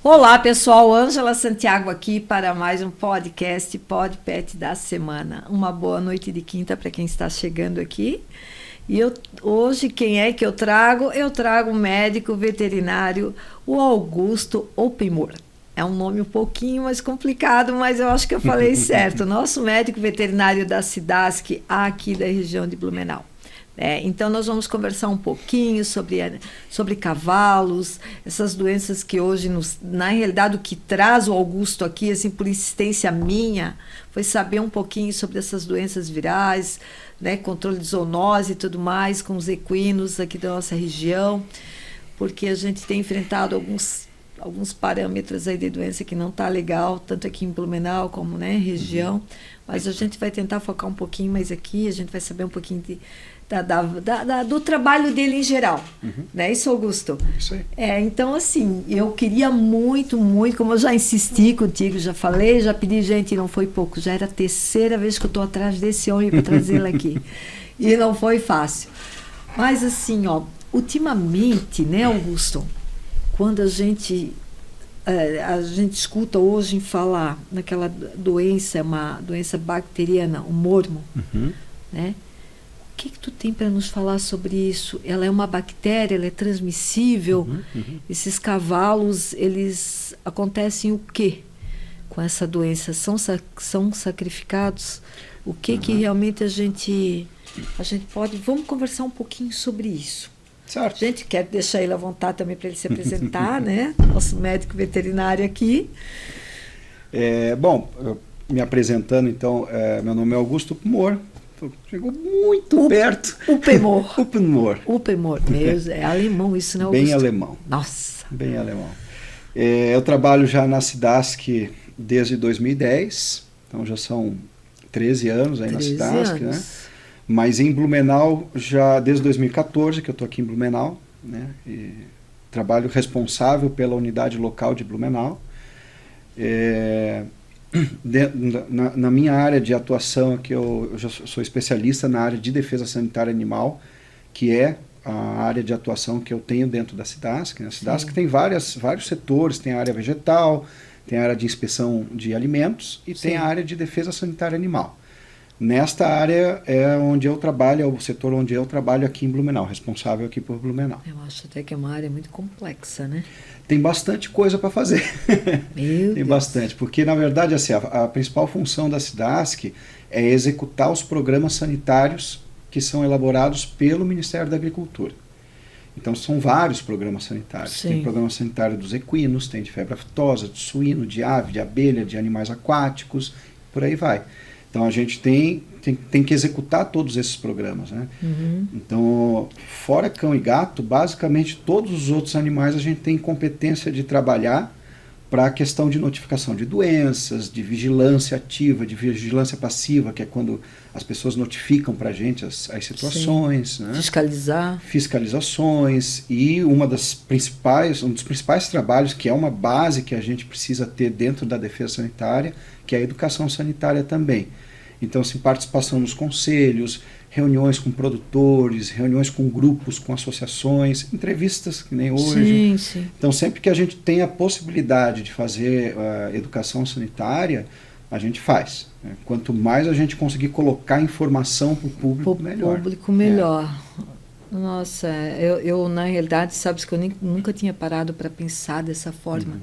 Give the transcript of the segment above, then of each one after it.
Olá pessoal, Ângela Santiago aqui para mais um podcast PodPet da semana. Uma boa noite de quinta para quem está chegando aqui. E hoje quem é que eu trago? Eu trago o médico veterinário, o Augusto Oppenmoor. É um nome um pouquinho mais complicado, mas eu acho que eu falei certo. Nosso médico veterinário da SIDASC aqui da região de Blumenau. Então, nós vamos conversar um pouquinho sobre cavalos, essas doenças que hoje, na realidade, o que traz o Augusto aqui, assim, por insistência minha, foi saber um pouquinho sobre essas doenças virais, né, controle de zoonose e tudo mais, com os equinos aqui da nossa região, porque a gente tem enfrentado alguns parâmetros aí de doença que não está legal, tanto aqui em Blumenau como, né, região, mas a gente vai tentar focar um pouquinho mais aqui, a gente vai saber um pouquinho do trabalho dele em geral, né? Isso, Augusto? Isso aí. Então, assim, eu queria muito, como eu já insisti contigo, já falei, já pedi, gente, não foi pouco, já era a terceira vez que eu estou atrás desse homem para trazê-lo aqui, e não foi fácil. Mas, assim, ultimamente, né, Augusto, quando a gente escuta hoje em falar naquela doença, uma doença bacteriana, o mormo, né? O que tu tem para nos falar sobre isso? Ela é uma bactéria, ela é transmissível? Esses cavalos, eles acontecem o quê com essa doença? São sacrificados? O que realmente a gente pode... Vamos conversar um pouquinho sobre isso. Certo. A gente quer deixar ele à vontade também para ele se apresentar, né? Nosso médico veterinário aqui. Bom, me apresentando, então, meu nome é Augusto Oppenmoor. Chegou muito perto. Oppenmoor. Oppenmoor. É alemão isso, né, Augusto? Bem alemão. Nossa. Bem alemão. Eu trabalho já na SIDASC desde 2010, então já são 13 anos aí na SIDASC, né? Mas em Blumenau, já desde 2014 que eu estou aqui em Blumenau, né? E trabalho responsável pela unidade local de Blumenau. Na minha área de atuação aqui, eu já sou especialista na área de defesa sanitária animal, que é a área de atuação que eu tenho dentro da SIDASC. A SIDASC tem vários setores, tem a área vegetal, tem a área de inspeção de alimentos e tem a área de defesa sanitária animal. Nesta área é onde eu trabalho, é o setor onde eu trabalho aqui em Blumenau, responsável aqui por Blumenau. Eu acho até que é uma área muito complexa, né? Tem bastante coisa para fazer. Meu Tem Deus. bastante, porque na verdade assim, a principal função da SIDASC é executar os programas sanitários que são elaborados pelo Ministério da Agricultura. Então são vários programas sanitários. Sim. Tem programa sanitário dos equinos, tem de febre aftosa, de suíno, de ave, de abelha, de animais aquáticos, por aí vai. Então a gente tem que executar todos esses programas, né? Então, fora cão e gato, basicamente todos os outros animais a gente tem competência de trabalhar para a questão de notificação de doenças, de vigilância ativa, de vigilância passiva, que é quando as pessoas notificam para a gente as situações, né? Fiscalizações, e um dos principais trabalhos, que é uma base que a gente precisa ter dentro da defesa sanitária, que é a educação sanitária também. Então, assim, participação nos conselhos, reuniões com produtores, reuniões com grupos, com associações, entrevistas, que nem hoje. Sim. Então, sempre que a gente tem a possibilidade de fazer educação sanitária, a gente faz. Né? Quanto mais a gente conseguir colocar informação para o público, melhor. Nossa, eu na realidade, sabes que eu nunca tinha parado para pensar dessa forma.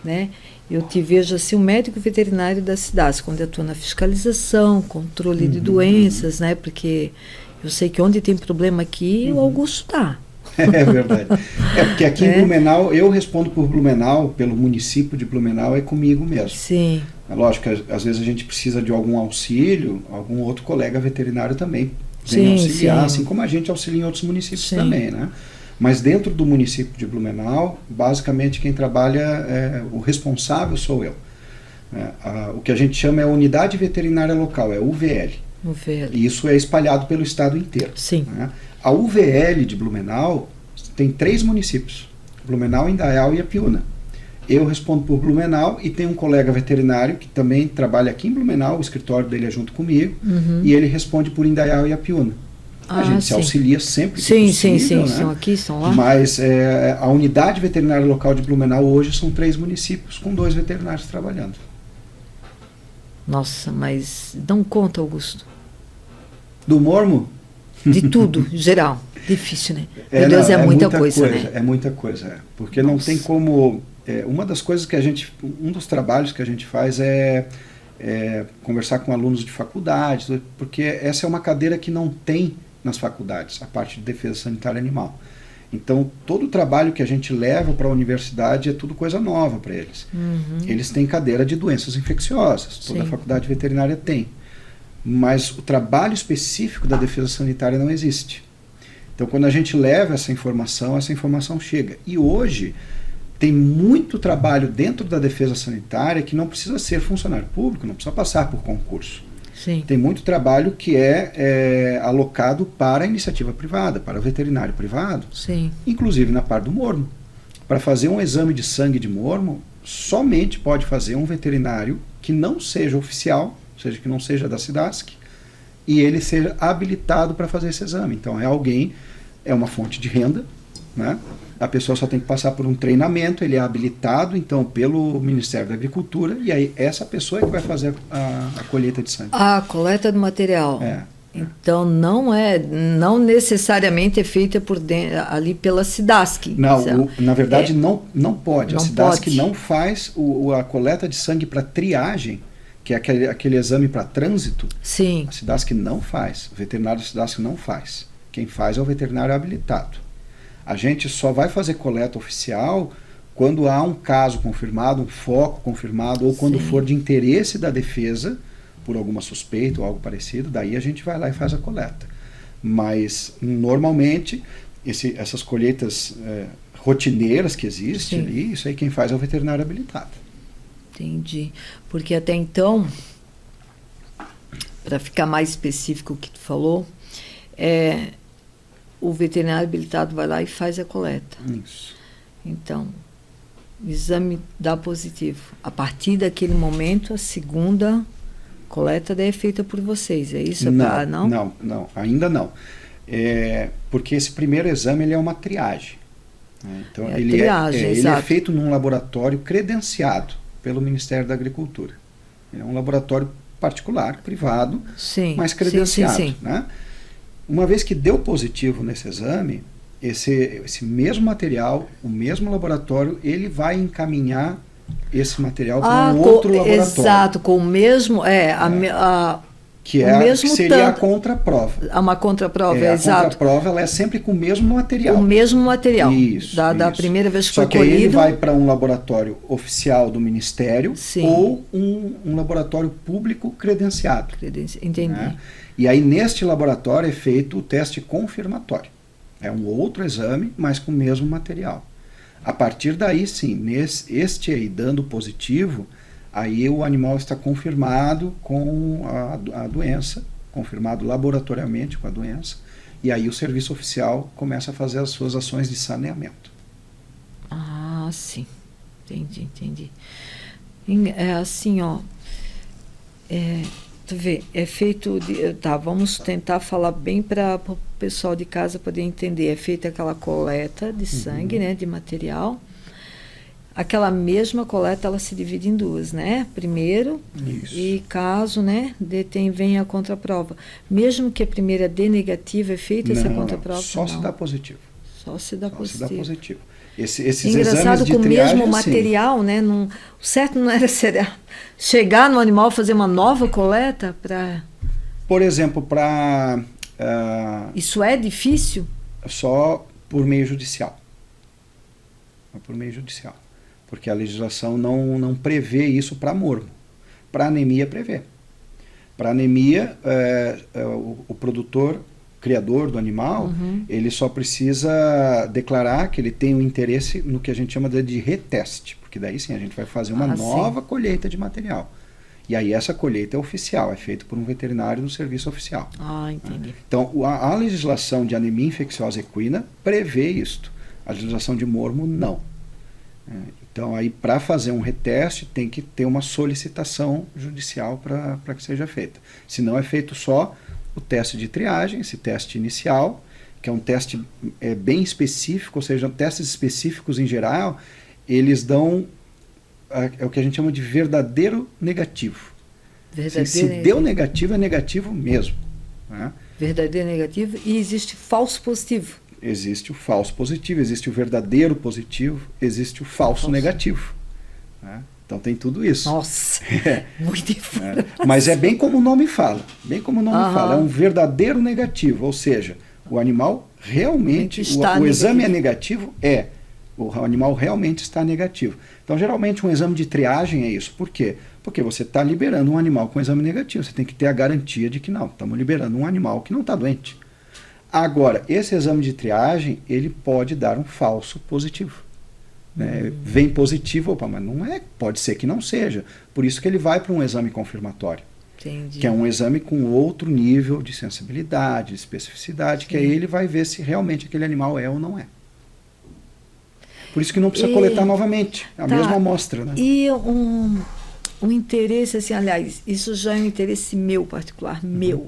Né? Eu te vejo assim, o médico veterinário da SIDASC, quando atua na fiscalização, controle de doenças, né? Porque eu sei que onde tem problema aqui, o Augusto está. É verdade. Porque aqui em Blumenau, eu respondo por Blumenau, pelo município de Blumenau, é comigo mesmo. Sim. É lógico que às vezes a gente precisa de algum auxílio, algum outro colega veterinário também vem auxiliar, assim como a gente auxilia em outros municípios também, né? Mas dentro do município de Blumenau, basicamente quem trabalha, o responsável sou eu. O que a gente chama é a Unidade Veterinária Local, é UVL. E isso é espalhado pelo estado inteiro. Sim. Né? A UVL de Blumenau tem 3 municípios, Blumenau, Indaial e Apiúna. Eu respondo por Blumenau e tem um colega veterinário que também trabalha aqui em Blumenau, o escritório dele é junto comigo, e ele responde por Indaial e Apiúna. A gente se auxilia sempre que sim, possível, sim, né? São aqui, são lá. Mas a unidade veterinária local de Blumenau hoje são 3 municípios com 2 veterinários trabalhando. Nossa, mas não conta, Augusto. Do mormo? De tudo, geral. Difícil, né? Meu Deus, não, é muita coisa, né? É muita coisa, porque não tem como... uma das coisas que um dos trabalhos que a gente faz é conversar com alunos de faculdade, porque essa é uma cadeira que não tem nas faculdades, a parte de defesa sanitária animal. Então, todo o trabalho que a gente leva para a universidade é tudo coisa nova para eles. Uhum. Eles têm cadeira de doenças infecciosas, toda a faculdade veterinária tem. Mas o trabalho específico da defesa sanitária não existe. Então, quando a gente leva essa informação chega. E hoje, tem muito trabalho dentro da defesa sanitária que não precisa ser funcionário público, não precisa passar por concurso. Sim. Tem muito trabalho que é alocado para a iniciativa privada, para o veterinário privado, Sim. inclusive na parte do mormo. Para fazer um exame de sangue de mormo, somente pode fazer um veterinário que não seja oficial, ou seja, que não seja da SIDASC, e ele seja habilitado para fazer esse exame. Então é uma fonte de renda, né? A pessoa só tem que passar por um treinamento, ele é habilitado, então, pelo Ministério da Agricultura, e aí essa pessoa é que vai fazer a colheita de sangue. A coleta do material. Então, não necessariamente é feita ali pela SIDASC. Não, na verdade, não pode. Não a SIDASC pode. não faz a coleta de sangue para triagem, que é aquele exame para trânsito. Sim. A SIDASC não faz. O veterinário da SIDASC não faz. Quem faz é o veterinário habilitado. A gente só vai fazer coleta oficial quando há um caso confirmado, um foco confirmado, ou quando for de interesse da defesa, por alguma suspeita ou algo parecido, daí a gente vai lá e faz a coleta. Mas, normalmente, essas colheitas rotineiras que existem ali, isso aí quem faz é o veterinário habilitado. Entendi. Porque até então, para ficar mais específico o que tu falou, o veterinário habilitado vai lá e faz a coleta. Isso. Então, o exame dá positivo. A partir daquele momento, a segunda coleta daí é feita por vocês, é isso? Não, ainda não. Porque esse primeiro exame ele é uma triagem. Né? Então, ele é feito num laboratório credenciado pelo Ministério da Agricultura. Ele é um laboratório particular, privado, mas credenciado. Sim. Né? Uma vez que deu positivo nesse exame, esse mesmo material, o mesmo laboratório, ele vai encaminhar esse material para um outro laboratório. Exato, com o mesmo... que seria a contraprova. Uma contraprova, exato. A contraprova ela é sempre com o mesmo material. O mesmo material. Isso. Da primeira vez que foi colhido. Só que aí ele vai para um laboratório oficial do Ministério ou um laboratório público credenciado. Entendi. Né? E aí, neste laboratório, é feito o teste confirmatório. É um outro exame, mas com o mesmo material. A partir daí, sim, este aí dando positivo, aí o animal está confirmado com a doença, confirmado laboratoriamente com a doença, e aí o serviço oficial começa a fazer as suas ações de saneamento. Ah, sim. Entendi. É assim, ó... Tu vê, é feito... vamos tentar falar bem para o pessoal de casa poder entender. É feita aquela coleta de sangue, né, de material. Aquela mesma coleta, ela se divide em duas, né? Primeiro, e caso, né, vem a contraprova. Mesmo que a primeira dê negativa, é feita essa contraprova? Só se dá positivo. Só se dá positivo. Esses engraçado exames de com o triagem, mesmo material, né? O certo não era chegar no animal, fazer uma nova coleta para... Por exemplo, para... Isso é difícil? Só por meio judicial. Por meio judicial. Porque a legislação não prevê isso para mormo. Para anemia, prevê. Para anemia, o produtor, criador do animal, ele só precisa declarar que ele tem um interesse no que a gente chama de reteste. Porque daí sim, a gente vai fazer uma nova colheita de material. E aí essa colheita é oficial, é feita por um veterinário do serviço oficial. Ah, entendi. Então, a legislação de anemia infecciosa equina prevê isto. A legislação de mormo, não. Então, aí, para fazer um reteste, tem que ter uma solicitação judicial para que seja feita. Senão, é feito só o teste de triagem, esse teste inicial, que é um teste bem específico, ou seja, testes específicos em geral, eles dão é o que a gente chama de verdadeiro negativo. Se deu negativo, é negativo mesmo. Né? Verdadeiro negativo, e existe falso positivo. Existe o falso positivo, existe o verdadeiro positivo, existe o falso negativo. Né? Então tem tudo isso. Nossa, muito informação. Mas é bem como o nome fala. Bem como o nome fala. É um verdadeiro negativo, ou seja, o animal realmente, o exame é negativo, o animal realmente está negativo. Então, geralmente, um exame de triagem é isso. Por quê? Porque você está liberando um animal com exame negativo. Você tem que ter a garantia de que não, estamos liberando um animal que não está doente. Agora, esse exame de triagem, ele pode dar um falso positivo. Né? Vem positivo, opa, mas não é, pode ser que não seja. Por isso que ele vai para um exame confirmatório. Entendi. Que é um exame com outro nível de sensibilidade, de especificidade, que aí ele vai ver se realmente aquele animal é ou não é. Por isso que não precisa coletar novamente a mesma amostra. Né? E um interesse, assim, aliás, isso já é um interesse meu particular, meu.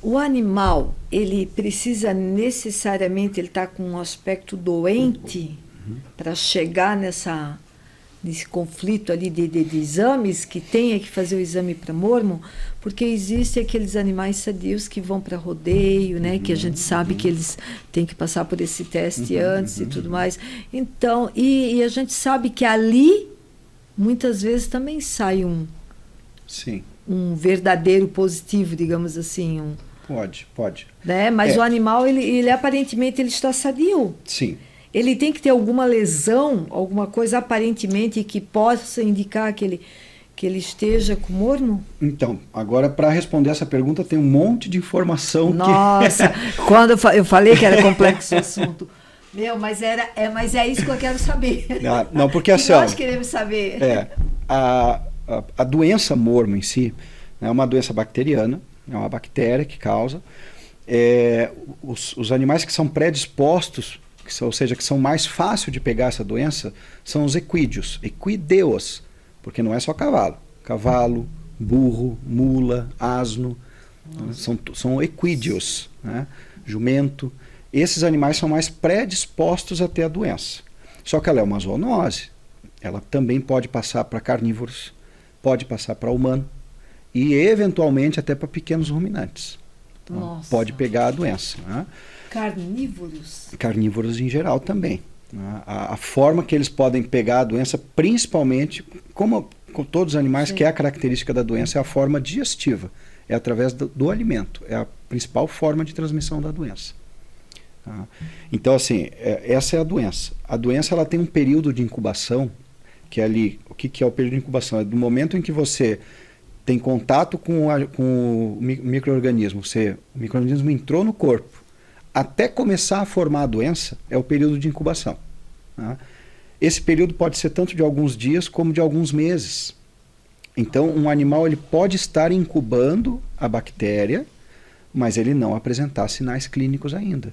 O animal, ele precisa necessariamente, ele está com um aspecto doente para chegar nesse conflito ali de exames, que tenha que fazer o exame para mormo, porque existem aqueles animais sadios que vão para rodeio, né, que a gente sabe que eles têm que passar por esse teste antes e tudo mais. Então, e a gente sabe que ali, muitas vezes, também sai um verdadeiro positivo, digamos assim. Pode. Né? Mas o animal, ele aparentemente, ele está sadio. Sim. Ele tem que ter alguma lesão, alguma coisa aparentemente que possa indicar que ele esteja com mormo? Então, agora para responder essa pergunta tem um monte de informação. Nossa, quando eu falei que era complexo o assunto. Mas é isso que eu quero saber. Não, porque assim, nós queremos saber. A doença mormo em si é uma doença bacteriana, é uma bactéria que causa. Os animais que são predispostos, ou seja, que são mais fáceis de pegar essa doença, são os equídeos, equideus, porque não é só cavalo. Cavalo, burro, mula, asno, são equídeos, né? Jumento. Esses animais são mais predispostos a ter a doença. Só que ela é uma zoonose. Ela também pode passar para carnívoros, pode passar para humano e, eventualmente, até para pequenos ruminantes. Então, pode pegar a doença. Né? Carnívoros? Carnívoros em geral também. Né? A forma que eles podem pegar a doença, principalmente, como com todos os animais, que é a característica da doença, é a forma digestiva. É através do alimento. É a principal forma de transmissão da doença. Tá? Então, assim, essa é a doença. A doença ela tem um período de incubação, que é ali, o que é o período de incubação? É do momento em que você tem contato com o micro-organismo, o micro-organismo entrou no corpo, até começar a formar a doença, é o período de incubação. Tá? Esse período pode ser tanto de alguns dias como de alguns meses. Então, um animal ele pode estar incubando a bactéria, mas ele não apresentar sinais clínicos ainda.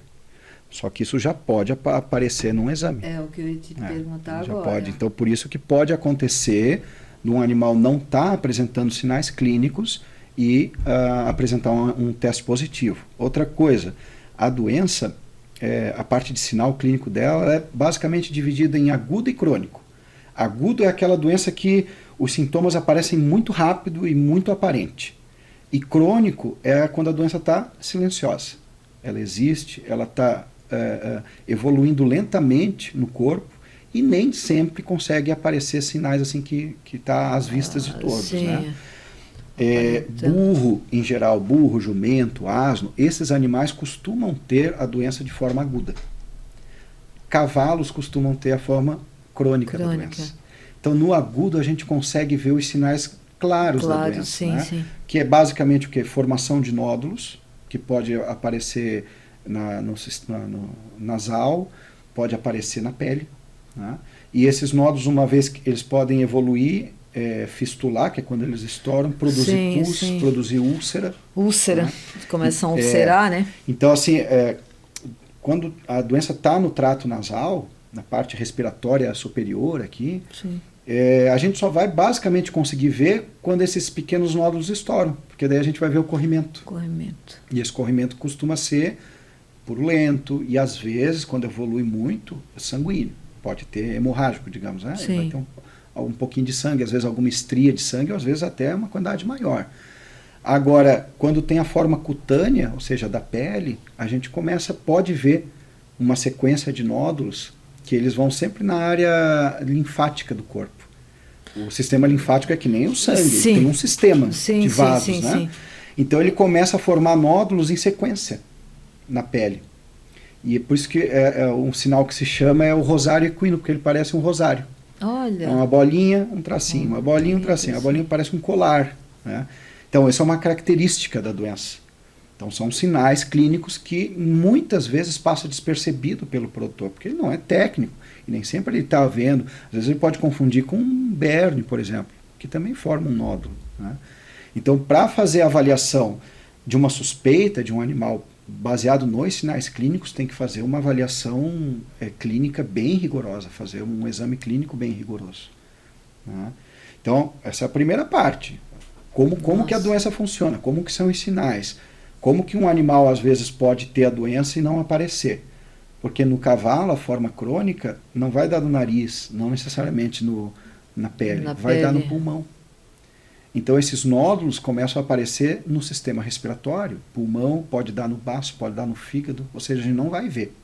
Só que isso já pode aparecer num exame. É o que eu ia te perguntar já agora. Pode. Então, por isso que pode acontecer de um animal não estar apresentando sinais clínicos e apresentar um teste positivo. Outra coisa, a doença, a parte de sinal clínico dela é basicamente dividida em agudo e crônico. Agudo é aquela doença que os sintomas aparecem muito rápido e muito aparente. E crônico é quando a doença está silenciosa. Ela existe, ela está evoluindo lentamente no corpo e nem sempre consegue aparecer sinais assim que está às vistas de todos. Né? Burro, em geral, burro, jumento, asno, esses animais costumam ter a doença de forma aguda. Cavalos costumam ter a forma crônica. Da doença. Então, no agudo, a gente consegue ver os sinais claros da doença. Sim, né? sim. Que é basicamente o quê? Formação de nódulos, que pode aparecer no nasal, pode aparecer na pele. Né? E esses nódulos, uma vez que eles podem evoluir, fistular, que é quando eles estouram, produzir pus, produzir úlcera. Úlcera, né? Começam a ulcerar, né? Então, assim, quando a doença está no trato nasal, na parte respiratória superior aqui, a gente só vai basicamente conseguir ver quando esses pequenos nódulos estouram, porque porque daí a gente vai ver o corrimento. Corrimento. E esse corrimento costuma ser purulento e, às vezes, quando evolui muito, sanguíneo. Pode ter hemorrágico, digamos, né? Sim. Vai ter um pouquinho de sangue, às vezes alguma estria de sangue, ou às vezes até uma quantidade maior. Agora, quando tem a forma cutânea, ou seja, da pele, a gente pode ver uma sequência de nódulos que eles vão sempre na área linfática do corpo. O sistema linfático é que nem o sangue, Sim. tem um sistema Sim, de vasos, sim, né? sim. Então ele começa a formar nódulos em sequência na pele. E é por isso que um sinal que se chama é o rosário equino, porque ele parece um rosário. Olha. É uma bolinha, um tracinho, uma bolinha, um tracinho. A bolinha parece um colar, né? Então, essa é uma característica da doença. Então, são sinais clínicos que muitas vezes passa despercebido pelo produtor, porque ele não é técnico e nem sempre ele está vendo. Às vezes ele pode confundir com um berne, por exemplo, que também forma um nódulo, né? Então, para fazer a avaliação de uma suspeita de um animal baseado nos sinais clínicos, tem que fazer uma avaliação clínica bem rigorosa, fazer um exame clínico bem rigoroso, né? Então, essa é a primeira parte. Como que a doença funciona, como que são os sinais, como que um animal às vezes pode ter a doença e não aparecer. Porque no cavalo a forma crônica não vai dar no nariz, não necessariamente na pele, vai dar no pulmão. Então esses nódulos começam a aparecer no sistema respiratório, pulmão, pode dar no baço, pode dar no fígado, ou seja, a gente não vai ver,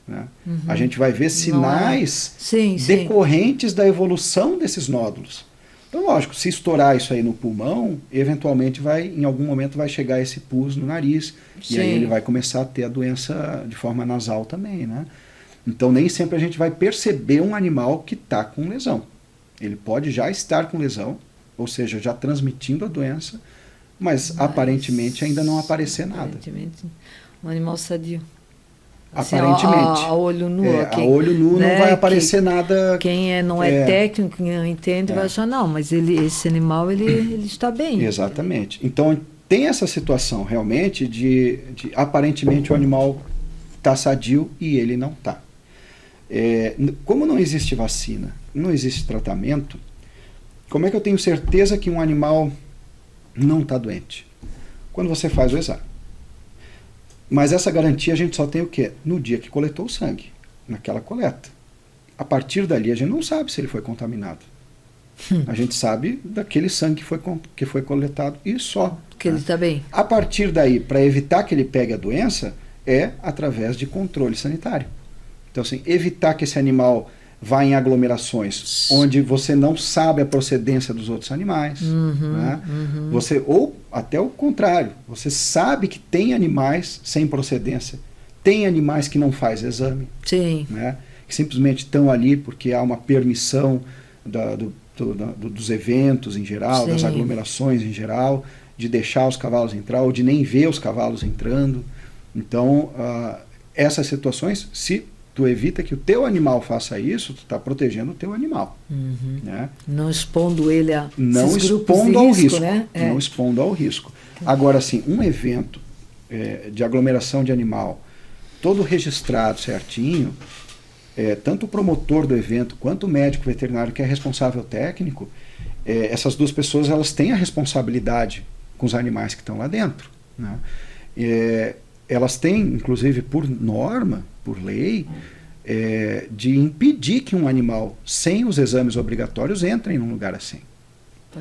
né? Uhum. A gente vai ver sinais decorrentes da evolução desses nódulos. Então, lógico, se estourar isso aí no pulmão, eventualmente em algum momento vai chegar esse pus no nariz, e aí ele vai começar a ter a doença de forma nasal também, né? Então, nem sempre a gente vai perceber um animal que está com lesão. Ele pode já estar com lesão, ou seja, já transmitindo a doença, mas aparentemente ainda não aparecer nada. Aparentemente, um animal sadio. Aparentemente. A olho nu. A olho nu, né, não vai aparecer nada. Quem não é técnico, quem não entende, vai achar, não, mas esse animal, ele está bem. Exatamente. Então, tem essa situação realmente de aparentemente o animal está sadio e ele não está. Como não existe vacina, não existe tratamento, como é que eu tenho certeza que um animal não está doente? Quando você faz o exame. Mas essa garantia a gente só tem o quê? No dia que coletou o sangue, naquela coleta. A partir dali a gente não sabe se ele foi contaminado. A gente sabe daquele sangue que foi coletado e só. Que ele está bem. A partir daí, para evitar que ele pegue a doença, é através de controle sanitário. Então, assim, evitar que esse animal vá em aglomerações onde você não sabe a procedência dos outros animais, né? Ou até o contrário, você sabe que tem animais sem procedência, tem animais que não faz exame, né? Que simplesmente estão ali porque há uma permissão dos eventos em geral, das aglomerações em geral, de deixar os cavalos entrar ou de nem ver os cavalos entrando. Então, essas situações, se tu evita que o teu animal faça isso, tu está protegendo o teu animal. Né? Não expondo ele a não esses expondo ao risco, né? Não expondo ao risco. Agora, sim, um evento de aglomeração de animal, todo registrado certinho, tanto o promotor do evento quanto o médico veterinário, que é responsável técnico, essas duas pessoas elas têm a responsabilidade com os animais que estão lá dentro, né? Elas têm, inclusive, por norma, por lei, de impedir que um animal sem os exames obrigatórios entre num lugar assim.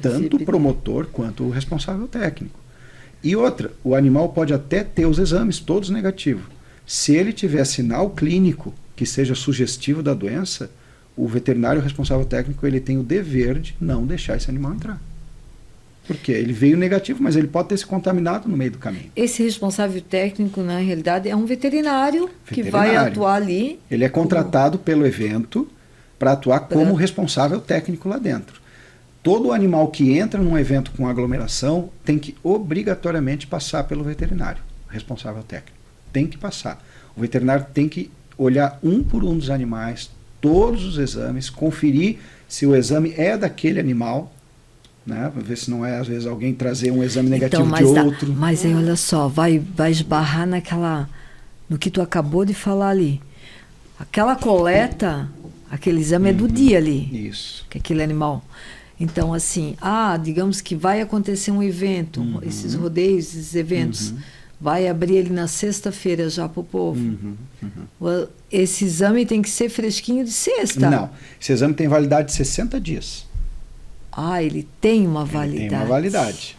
Tanto o promotor quanto o responsável técnico. E outra, o animal pode até ter os exames todos negativos. Se ele tiver sinal clínico que seja sugestivo da doença, o veterinário responsável técnico ele tem o dever de não deixar esse animal entrar. Porque ele veio negativo, mas ele pode ter se contaminado no meio do caminho. Esse responsável técnico, na realidade, é um veterinário que vai atuar ali. Ele é contratado pelo evento para atuar como responsável técnico lá dentro. Todo animal que entra num evento com aglomeração tem que obrigatoriamente passar pelo veterinário, responsável técnico. Tem que passar. O veterinário tem que olhar um por um dos animais, todos os exames, conferir se o exame é daquele animal, né? Ver se não é, às vezes, alguém trazer um exame negativo de outro. Mas aí, olha só, vai esbarrar no que tu acabou de falar ali. Aquela coleta, aquele exame é do dia ali. Isso. Que aquele animal. Então, assim, digamos que vai acontecer um evento, esses rodeios, esses eventos, vai abrir ele na sexta-feira já para o povo. Esse exame tem que ser fresquinho de sexta. Não, esse exame tem validade de 60 dias. Ele tem uma validade. Ele tem uma validade,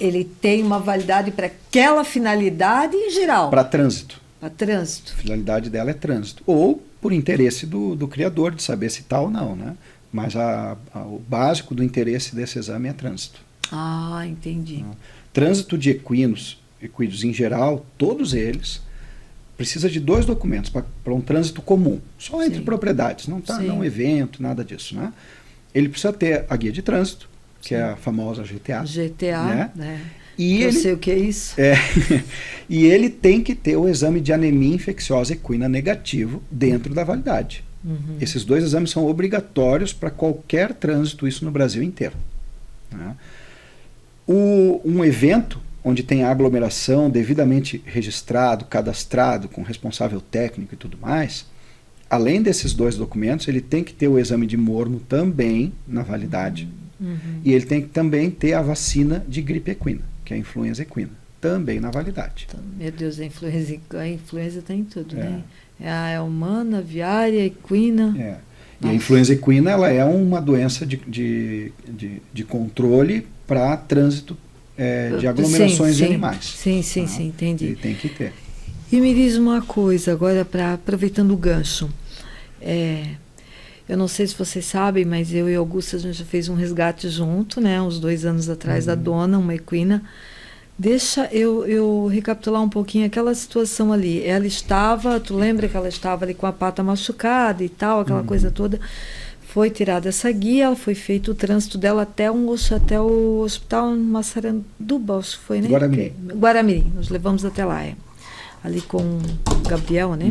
Ele tem uma validade para aquela finalidade em geral. Para trânsito. Para trânsito. A finalidade dela é trânsito. Ou por interesse do criador de saber se está ou não, né? Mas o básico do interesse desse exame é trânsito. Entendi. Trânsito de equinos em geral, todos eles, precisa de 2 documentos para um trânsito comum, só entre propriedades, não é um evento, nada disso, né? Ele precisa ter a guia de trânsito, que é a famosa GTA. né? E eu sei o que é isso. E ele tem que ter o exame de anemia infecciosa equina negativo dentro da validade. Esses 2 exames são obrigatórios para qualquer trânsito, isso no Brasil inteiro, né? Um evento onde tem aglomeração devidamente registrado, cadastrado, com responsável técnico e tudo mais, além desses 2 documentos, ele tem que ter o exame de mormo também na validade. E ele tem que também ter a vacina de gripe equina, que é a influenza equina, também na validade. Meu Deus, a influenza tem tudo, né? É humana, aviária, equina. E a influenza equina, ela é uma doença de controle para trânsito de aglomerações de animais. Sim, entendi. Ele tem que ter. E me diz uma coisa agora, aproveitando o gancho. Eu não sei se vocês sabem, mas eu e Augusta, a gente já fez um resgate junto, né? Uns 2 anos atrás, da Dona, uma equina. Deixa eu recapitular um pouquinho aquela situação ali. Ela estava, tu lembra que ela estava ali com a pata machucada e tal, aquela coisa toda. Foi tirada essa guia, ela foi feito o trânsito dela até o hospital em Massaranduba, acho que foi, né? Guaramirim, nós levamos até lá, ali com o Gabriel, né?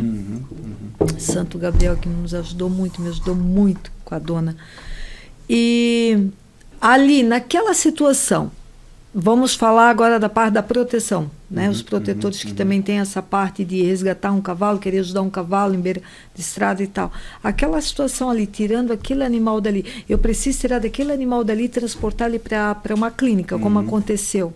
Santo Gabriel, que nos ajudou muito, me ajudou muito com a Dona. E ali, naquela situação, vamos falar agora da parte da proteção, né? Os protetores que também têm essa parte de resgatar um cavalo, querer ajudar um cavalo em beira de estrada e tal. Aquela situação ali, tirando aquele animal dali, eu preciso tirar daquele animal dali e transportar ele para uma clínica, como aconteceu.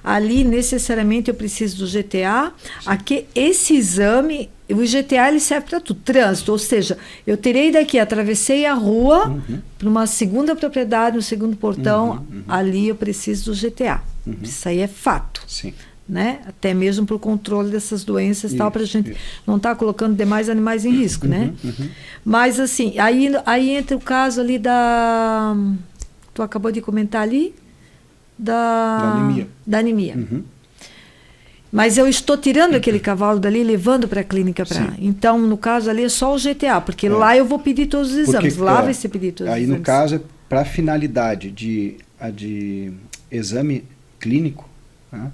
Ali, necessariamente, eu preciso do GTA. Aqui, esse exame, o GTA ele serve para tudo, trânsito, ou seja, eu tirei daqui, atravessei a rua para uma segunda propriedade, um segundo portão, ali eu preciso do GTA. Isso aí é fato. Sim. Né? Até mesmo para o controle dessas doenças, tal, para a gente não estar colocando demais animais em risco, né? Mas assim, aí entra o caso ali tu acabou de comentar ali da anemia. Mas eu estou tirando aquele cavalo dali e levando para a clínica então, no caso ali é só o GTA, porque lá eu vou pedir todos os exames, lá vai ser pedido todos os exames. Aí no caso, para a finalidade de exame clínico, né?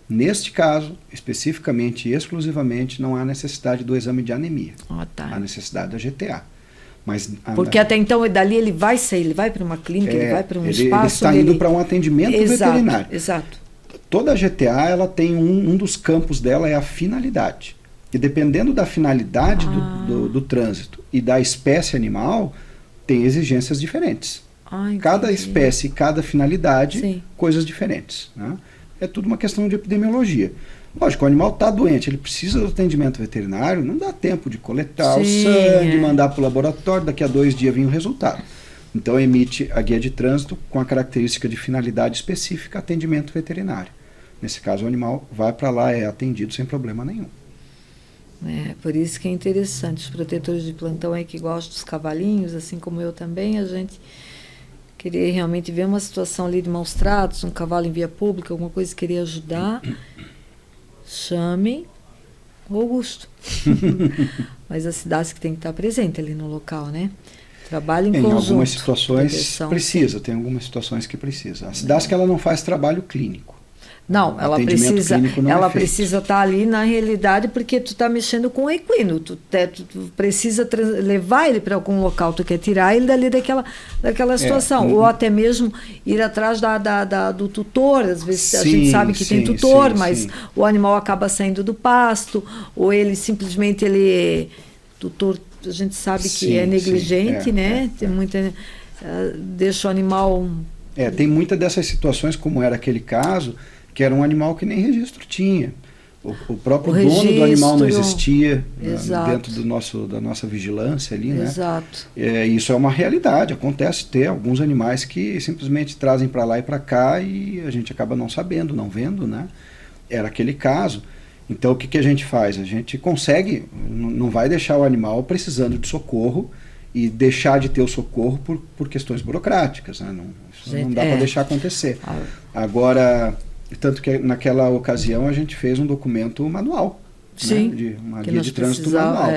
Neste caso, especificamente e exclusivamente, não há necessidade do exame de anemia. Há necessidade da GTA. Mas porque até então, dali ele vai sair, ele vai para uma clínica, ele vai para um espaço. Ele está indo para um atendimento veterinário. Exato. Toda a GTA, ela tem um dos campos dela é a finalidade. E dependendo da finalidade do trânsito e da espécie animal, tem exigências diferentes. Cada espécie, cada finalidade, coisas diferentes, né? É tudo uma questão de epidemiologia. Lógico, o animal está doente, ele precisa do atendimento veterinário, não dá tempo de coletar o sangue, mandar para o laboratório, daqui a 2 dias vem o resultado. Então emite a guia de trânsito com a característica de finalidade específica, atendimento veterinário. Nesse caso, o animal vai para lá, é atendido sem problema nenhum. Por isso que é interessante. Os protetores de plantão aí que gostam dos cavalinhos, assim como eu também, a gente queria realmente ver uma situação ali de maus tratos, um cavalo em via pública, alguma coisa, queria ajudar, chamem o Augusto. Mas a cidade que tem que estar presente ali no local, né? Trabalho em conjunto. Em algumas situações precisa, tem algumas situações que precisa. A cidade que ela não faz trabalho clínico. Não, ela precisa estar ali na realidade, porque tu está mexendo com o equino, tu precisa levar ele para algum local, tu quer tirar ele dali daquela situação, ou até mesmo ir atrás do tutor, às vezes a gente sabe que tem tutor, mas o animal acaba saindo do pasto, ou ele simplesmente tutor, a gente sabe que é negligente, né? Tem muita. deixa o animal... Tem muitas dessas situações, como era aquele caso, que era um animal que nem registro tinha. O próprio dono do animal não existia dentro da nossa vigilância ali, né? Exato. Isso é uma realidade, acontece ter alguns animais que simplesmente trazem para lá e para cá e a gente acaba não sabendo, não vendo, né? Era aquele caso. Então o que a gente faz? A gente consegue, não vai deixar o animal precisando de socorro e deixar de ter o socorro por questões burocráticas, né? Não dá para deixar acontecer. Agora... Tanto que naquela ocasião a gente fez um documento manual, sim, né? Uma guia de trânsito manual.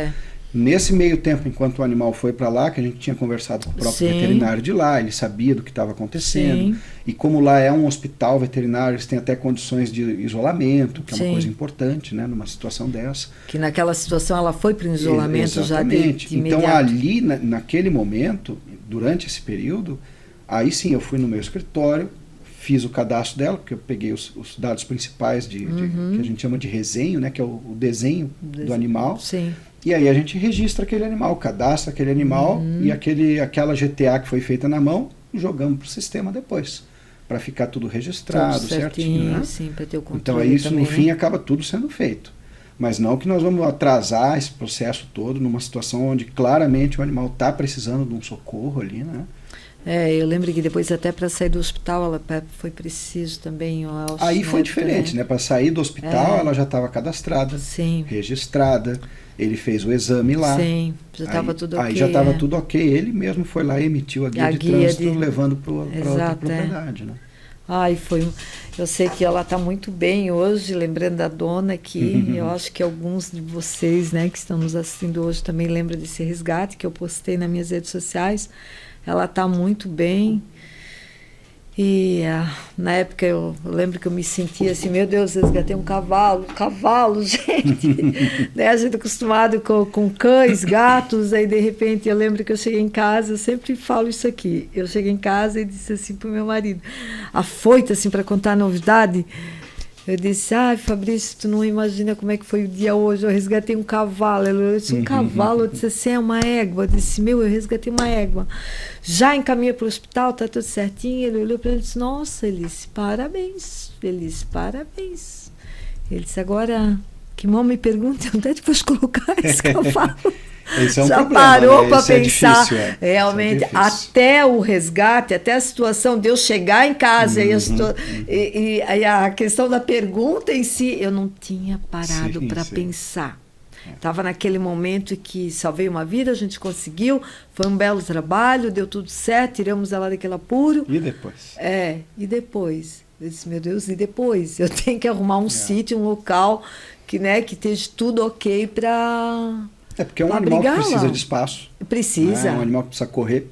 Nesse meio tempo, enquanto o animal foi para lá, que a gente tinha conversado com o próprio veterinário de lá, ele sabia do que estava acontecendo. Sim. E como lá é um hospital veterinário, eles têm até condições de isolamento, que é uma coisa importante, né, numa situação dessa. Que naquela situação ela foi para o isolamento já de imediato. Então ali, naquele momento, durante esse período, aí sim eu fui no meu escritório, fiz o cadastro dela, porque eu peguei os dados principais que a gente chama de resenho, né, que é o desenho do animal. Sim. E aí a gente registra aquele animal, cadastra aquele animal e aquela GTA que foi feita na mão, jogamos para o sistema depois, para ficar tudo registrado, tudo certinho, né? Sim, para ter o controle. Então aí isso também, no fim acaba tudo sendo feito. Mas não que nós vamos atrasar esse processo todo numa situação onde claramente o animal está precisando de um socorro ali, né? Eu lembro que depois até para sair do hospital foi preciso também. Aí foi diferente, né? Para sair do hospital ela já estava cadastrada, registrada, ele fez o exame lá. Sim, já estava tudo ok. Aí já estava tudo ok, ele mesmo foi lá e emitiu a guia de trânsito levando para outra propriedade, né? Eu sei que ela está muito bem hoje, lembrando da dona aqui. Eu acho que alguns de vocês, né, que estão nos assistindo hoje também lembram desse resgate que eu postei nas minhas redes sociais. Ela está muito bem. E na época eu lembro que eu me sentia assim, meu Deus, resgatei um cavalo, gente. Né? A gente é acostumado com cães, gatos, aí de repente eu lembro que eu cheguei em casa, eu sempre falo isso aqui, eu cheguei em casa e disse assim para o meu marido, afoito assim para contar a novidade, eu disse, Fabrício, tu não imagina como é que foi o dia hoje, eu resgatei um cavalo. Eu disse, um cavalo? Eu disse assim, é uma égua. Eu disse, eu resgatei uma égua. Já encaminhei para o hospital, tá tudo certinho. Ele olhou para mim e disse, nossa, Elice, parabéns. Elice, parabéns. Ele disse, agora, que mal me pergunta, onde é que depois colocar esse cavalo? Esse é um já problema, parou né? para É pensar difícil, realmente até o resgate, até a situação de eu chegar em casa e a questão da pergunta em si, eu não tinha parado para pensar. Estava naquele momento que salvei uma vida, a gente conseguiu, foi um belo trabalho, deu tudo certo, tiramos ela daquele apuro. E depois? E depois? Eu disse, meu Deus, e depois? Eu tenho que arrumar um sítio, um local que, né, que esteja tudo ok para... porque é um animal que precisa de espaço. Precisa. Né? É um animal que precisa correr.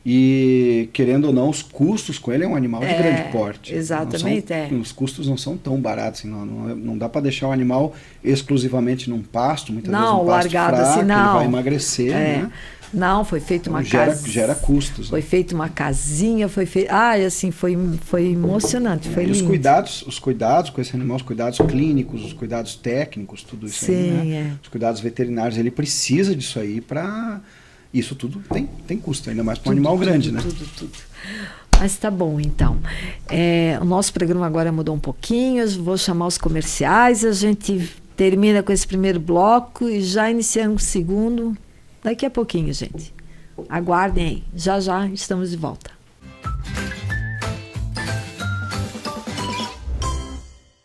E, querendo ou não, os custos com ele é um animal de grande porte. Exatamente. Os custos não são tão baratos. Assim, não dá para deixar o animal exclusivamente num pasto, muitas vezes um pasto largado fraco, assim, não. Ele vai emagrecer, né? Não, foi feita uma casa. Gera custos. Foi feita uma casinha, foi feito. Assim, foi emocionante, foi lindo. Os cuidados com esse animal, os cuidados clínicos, os cuidados técnicos, tudo isso aí, né? Os cuidados veterinários, ele precisa disso aí para. Isso tudo tem custo, ainda mais para um animal grande, né? Tudo. Mas tá bom, então. O nosso programa agora mudou um pouquinho, eu vou chamar os comerciais, a gente termina com esse primeiro bloco e já iniciamos o segundo. Daqui a pouquinho, gente. Aguardem aí. Já estamos de volta.